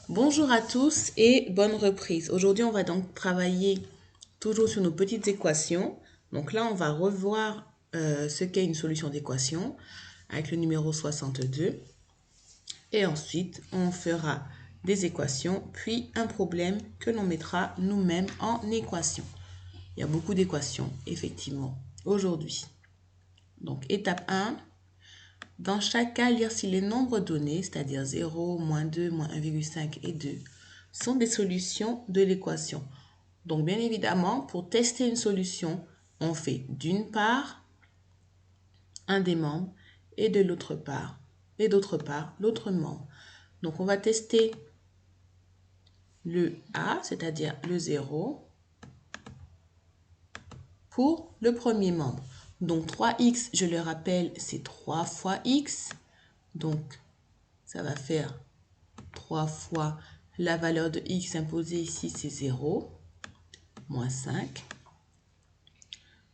Bonjour à tous et bonne reprise. Aujourd'hui, on va donc travailler toujours sur nos petites équations. Donc là, on va revoir ce qu'est une solution d'équation avec le numéro 62. Et ensuite, on fera des équations, puis un problème que l'on mettra nous-mêmes en équation. Il y a beaucoup d'équations, effectivement, aujourd'hui. Donc, étape 1. Dans chaque cas, lire si les nombres donnés, c'est-à-dire 0, moins 2, moins 1,5 et 2, sont des solutions de l'équation. Donc, bien évidemment, pour tester une solution, on fait d'une part un des membres et de l'autre part, l'autre membre. Donc, on va tester le A, c'est-à-dire le 0, pour le premier membre. Donc, 3x, je le rappelle, c'est 3 fois x. Donc, ça va faire 3 fois la valeur de x imposée ici, c'est 0, moins 5.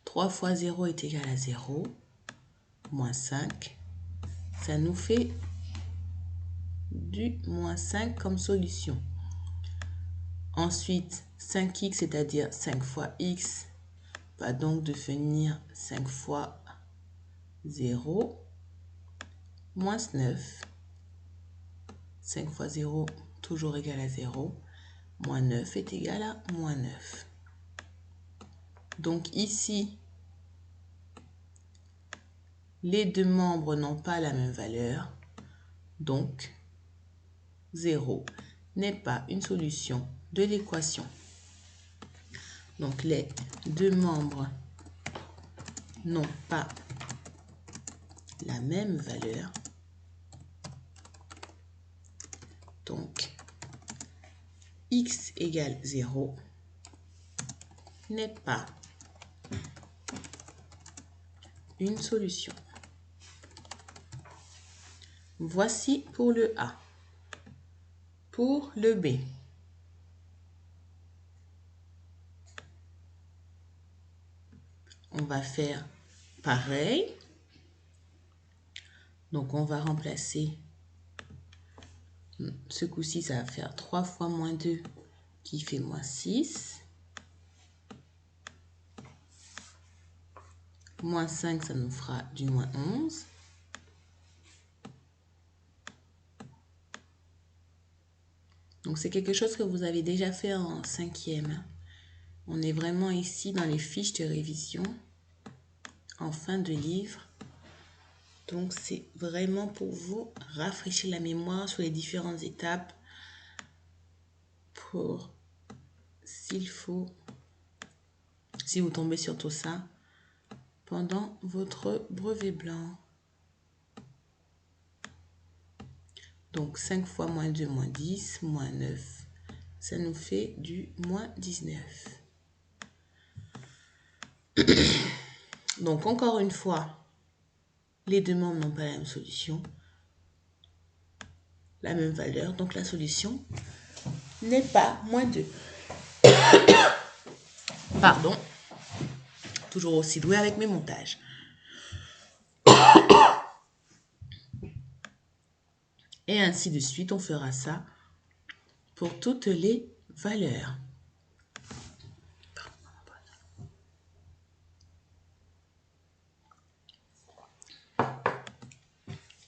3 fois 0 est égal à 0, moins 5. Ça nous fait du moins 5 comme solution. Ensuite, 5x, c'est-à-dire 5 fois x, va donc devenir 5 fois 0, moins 9. 5 fois 0, toujours égal à 0. Moins 9 est égal à moins 9. Donc ici, les deux membres n'ont pas la même valeur. Donc, 0 n'est pas une solution de l'équation. Donc, les deux membres n'ont pas la même valeur. Donc, x égale 0 n'est pas une solution. Voici pour le A. Pour le B, on va faire pareil. Donc, on va remplacer. Ce coup-ci, ça va faire 3 fois moins 2 qui fait moins 6. Moins 5, ça nous fera du moins 11. Donc, c'est quelque chose que vous avez déjà fait en 5e. On est vraiment ici dans les fiches de révision en fin de livre. Donc, c'est vraiment pour vous rafraîchir la mémoire sur les différentes étapes pour, s'il faut, si vous tombez sur tout ça, pendant votre brevet blanc. Donc, 5 fois moins 2, moins 10, moins 9. Ça nous fait du moins 19. Donc, encore une fois, les deux membres n'ont pas la même solution, la même valeur. Donc, la solution n'est pas moins 2. Pardon. Toujours aussi doué avec mes montages. Et ainsi de suite, on fera ça pour toutes les valeurs.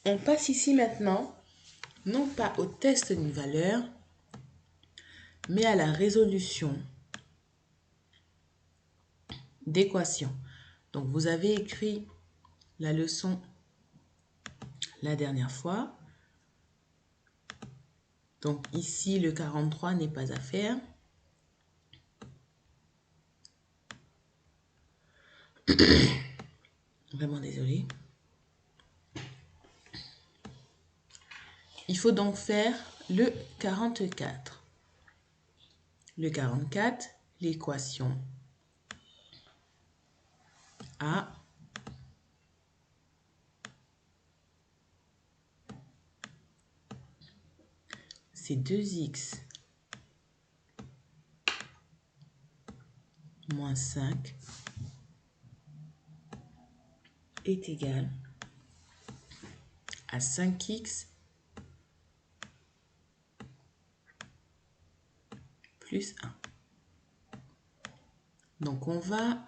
On passe ici maintenant, non pas au test d'une valeur, mais à la résolution d'équations. Donc, vous avez écrit la leçon la dernière fois. Donc, ici, le 43 n'est pas à faire. Vraiment désolé. Il faut donc faire le 44. Le 44, l'équation A c'est 2x moins 5 est égal à 5x plus 1. Donc, on va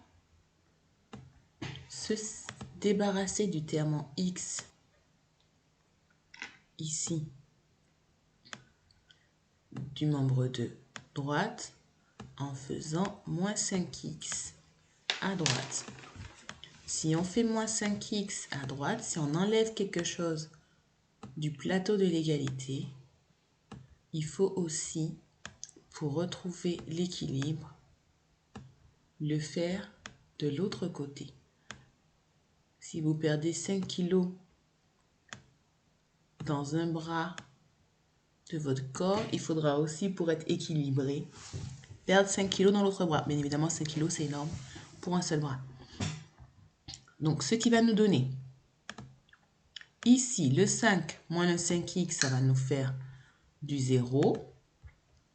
se débarrasser du terme en x ici du membre de droite en faisant moins 5x à droite. Si on fait moins 5x à droite, si on enlève quelque chose du plateau de l'égalité, il faut aussi, pour retrouver l'équilibre, le faire de l'autre côté. Si vous perdez 5 kg dans un bras de votre corps, il faudra aussi, pour être équilibré, perdre 5 kg dans l'autre bras. Bien évidemment, 5 kg, c'est énorme pour un seul bras. Donc, ce qui va nous donner, ici, le 5 moins le 5x, ça va nous faire du 0.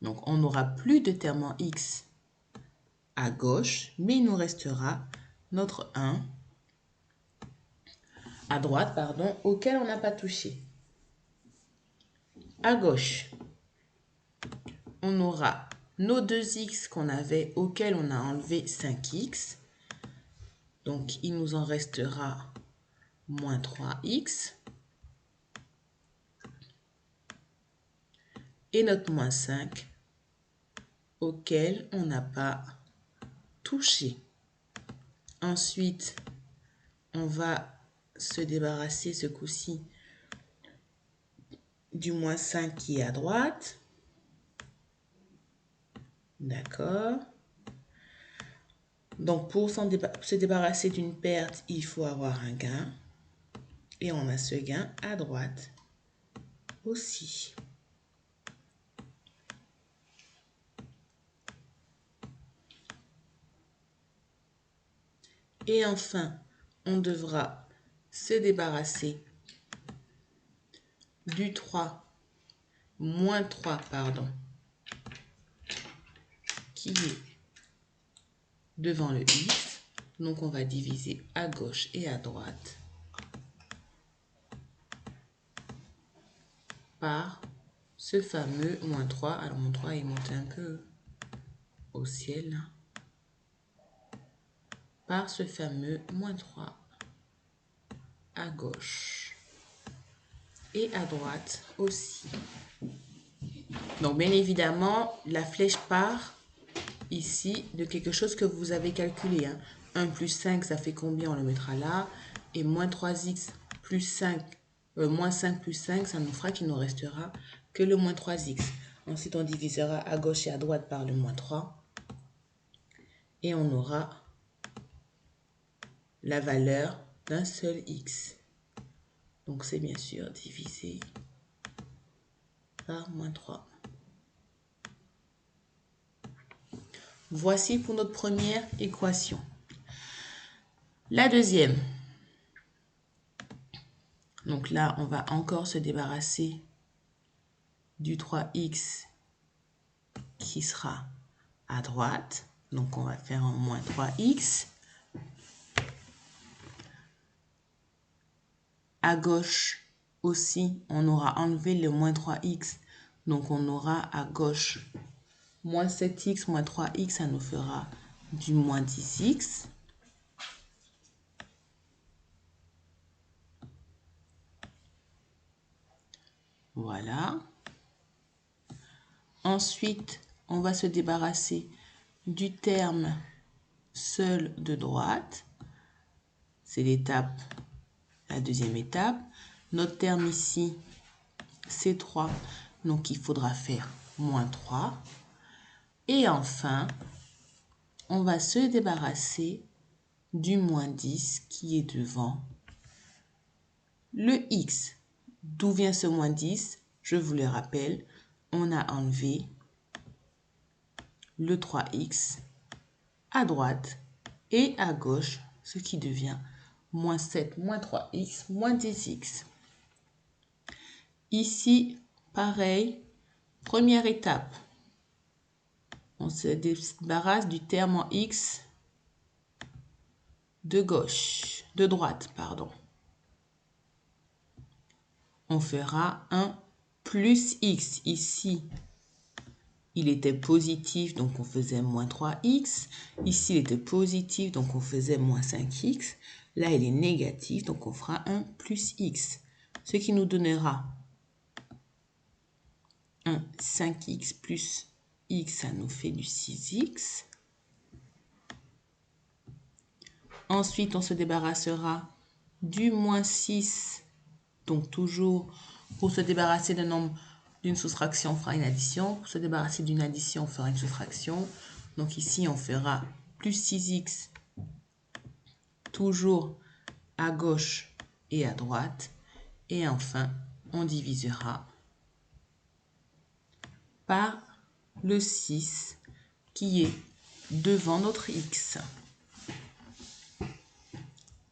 Donc, on n'aura plus de terme en x à gauche, mais il nous restera notre 1 à droite, pardon, auquel on n'a pas touché. À gauche, on aura nos 2x qu'on avait, auxquels on a enlevé 5x. Donc, il nous en restera moins 3x. Et notre moins 5, auquel on n'a pas touché. Ensuite, on va se débarrasser ce coup-ci du moins 5 qui est à droite. D'accord. Donc, pour se débarrasser d'une perte, il faut avoir un gain. Et on a ce gain à droite aussi. Et enfin, on devra se débarrasser du 3, moins 3, pardon, qui est devant le x. Donc, on va diviser à gauche et à droite par ce fameux moins 3. Alors, mon 3 est monté un peu au ciel. Par ce fameux moins 3 à gauche et à droite aussi. Donc, bien évidemment, la flèche part ici de quelque chose que vous avez calculé. 1 plus 5, ça fait combien? On le mettra là. Et moins 3x plus 5, moins 5 plus 5, ça nous fera qu'il ne nous restera que le moins 3x. Ensuite, on divisera à gauche et à droite par le moins 3. Et on aura la valeur d'un seul x. Donc, c'est bien sûr divisé par moins 3. Voici pour notre première équation. La deuxième. Donc là, on va encore se débarrasser du 3x qui sera à droite. Donc, on va faire un moins 3x. À gauche aussi, on aura enlevé le moins 3x. Donc, on aura à gauche moins 7x moins 3x, ça nous fera du moins 10x. Voilà. Ensuite, on va se débarrasser du terme seul de droite. C'est l'étape, la deuxième étape. Notre terme ici, c'est 3. Donc, il faudra faire moins 3. Et enfin, on va se débarrasser du moins 10 qui est devant le x. D'où vient ce moins 10? Je vous le rappelle, on a enlevé le 3x à droite et à gauche, ce qui devient moins 7, moins 3x, moins 10x. Ici, pareil, première étape. On se débarrasse du terme en x de droite, pardon. On fera un plus x ici. il était positif, donc on faisait moins 3x. Ici, il était positif, donc on faisait moins 5x. Là, il est négatif, donc on fera un plus x. Ce qui nous donnera un 5x plus x, ça nous fait du 6x. Ensuite, on se débarrassera du moins 6. Donc, toujours, pour se débarrasser d'un nombre, d'une soustraction, on fera une addition. Pour se débarrasser d'une addition, on fera une soustraction. Donc, ici, on fera plus 6x, toujours à gauche et à droite. Et enfin, on divisera par le 6 qui est devant notre x.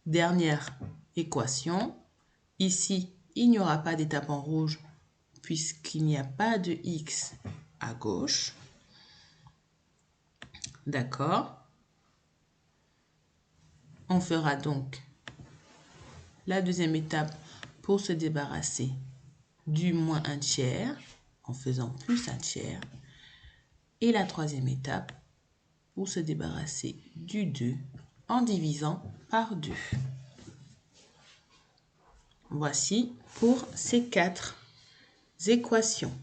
Dernière équation. Ici, il n'y aura pas d'étape en rouge puisqu'il n'y a pas de x à gauche. D'accord. On fera donc la deuxième étape pour se débarrasser du moins 1 tiers en faisant plus 1 tiers. Et la troisième étape pour se débarrasser du 2 en divisant par 2. Voici pour ces 4 équations.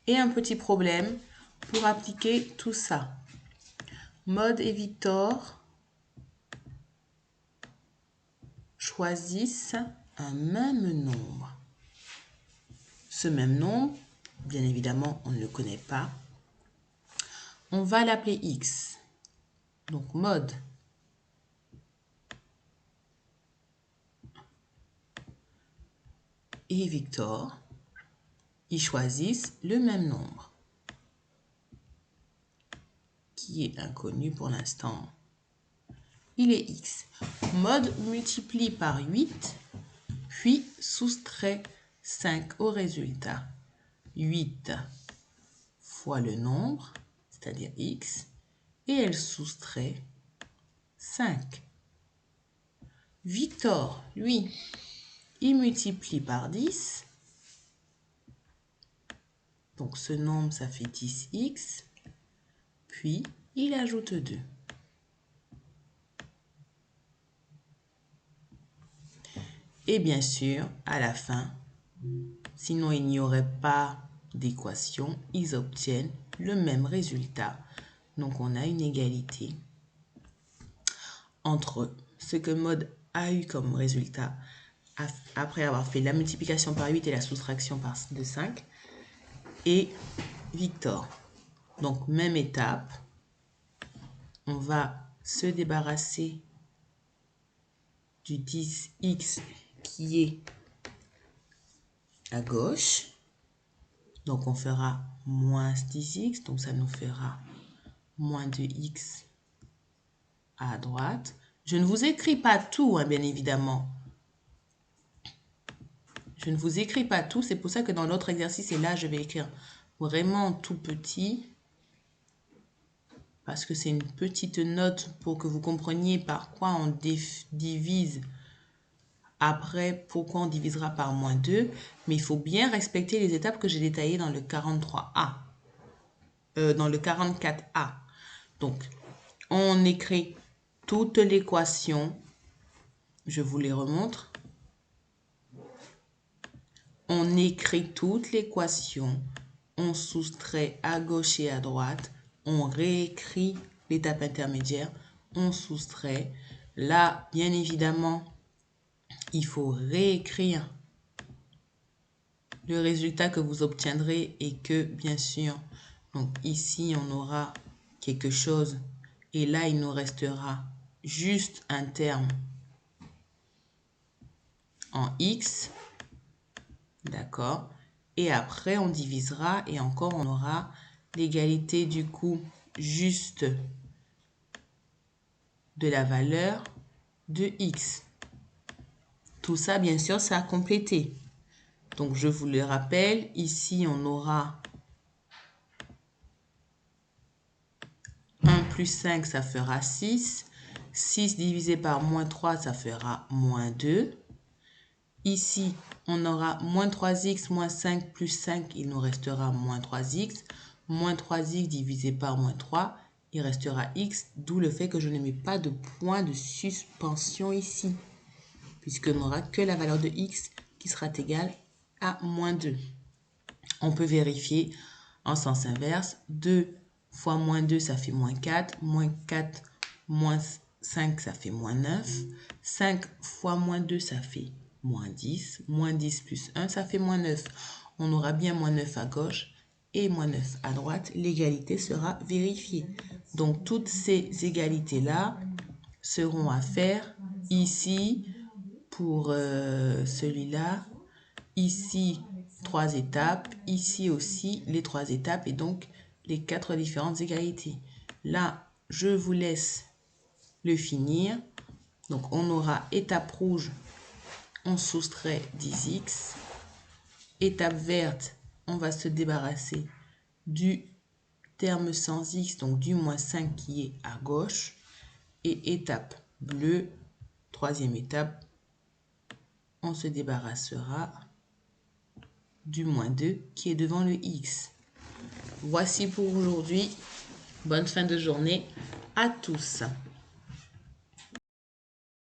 Et un petit problème pour appliquer tout ça. Maud et Victor choisissent un même nombre. Ce même nombre, bien évidemment, on ne le connaît pas. On va l'appeler x. Donc, Maud et Victor, ils choisissent le même nombre, qui est inconnu pour l'instant. Il est x. Maud multiplie par 8, puis soustrait 5 au résultat. 8 fois le nombre, c'est-à-dire x, et elle soustrait 5. Victor, lui, il multiplie par 10. Donc ce nombre, ça fait 10x. Puis, il ajoute 2. Et bien sûr, à la fin, sinon il n'y aurait pas d'équation, ils obtiennent le même résultat. Donc on a une égalité entre ce que Maud a eu comme résultat après avoir fait la multiplication par 8 et la soustraction de 5 et Victor. Donc même étape, on va se débarrasser du 10x qui est à gauche. Donc on fera moins 10x, donc ça nous fera moins 2x à droite. Je ne vous écris pas tout, hein, bien évidemment. Je ne vous écris pas tout, c'est pour ça que dans l'autre exercice, et là, je vais écrire vraiment tout petit. Parce que c'est une petite note pour que vous compreniez par quoi on divise. Après, pourquoi on divisera par moins 2. Mais il faut bien respecter les étapes que j'ai détaillées dans le 43A. Dans le 44A. Donc, on écrit toute l'équation. Je vous les remontre. On écrit toute l'équation. On soustrait à gauche et à droite. On réécrit l'étape intermédiaire. On soustrait. Là, bien évidemment, il faut réécrire le résultat que vous obtiendrez et que, bien sûr, donc ici, on aura quelque chose et là, il nous restera juste un terme en x, d'accord? Et après, on divisera et encore, on aura l'égalité du coup juste de la valeur de x. Tout ça, bien sûr, ça a complété. Donc, je vous le rappelle, ici, on aura 1 plus 5, ça fera 6. 6 divisé par moins 3, ça fera moins 2. Ici, on aura moins 3x moins 5 plus 5, il nous restera moins 3x. Moins 3x divisé par moins 3, il restera x, d'où le fait que je ne mets pas de point de suspension ici, puisqu'on n'aura que la valeur de x qui sera égale à moins 2. On peut vérifier en sens inverse. 2 fois moins 2, ça fait moins 4. Moins 4, moins 5, ça fait moins 9. 5 fois moins 2, ça fait moins 10. Moins 10 plus 1, ça fait moins 9. On aura bien moins 9 à gauche et moins 9 à droite. L'égalité sera vérifiée. Donc, toutes ces égalités-là seront à faire ici pour celui-là. Ici, 3 étapes. Ici aussi, les 3 étapes et donc les 4 différentes égalités. Là, je vous laisse le finir. Donc, on aura étape rouge, on soustrait 10x. Étape verte, on va se débarrasser du terme sans x, donc du moins 5 qui est à gauche. Et étape bleue, troisième étape, on se débarrassera du moins 2 qui est devant le x. Voici pour aujourd'hui. Bonne fin de journée à tous.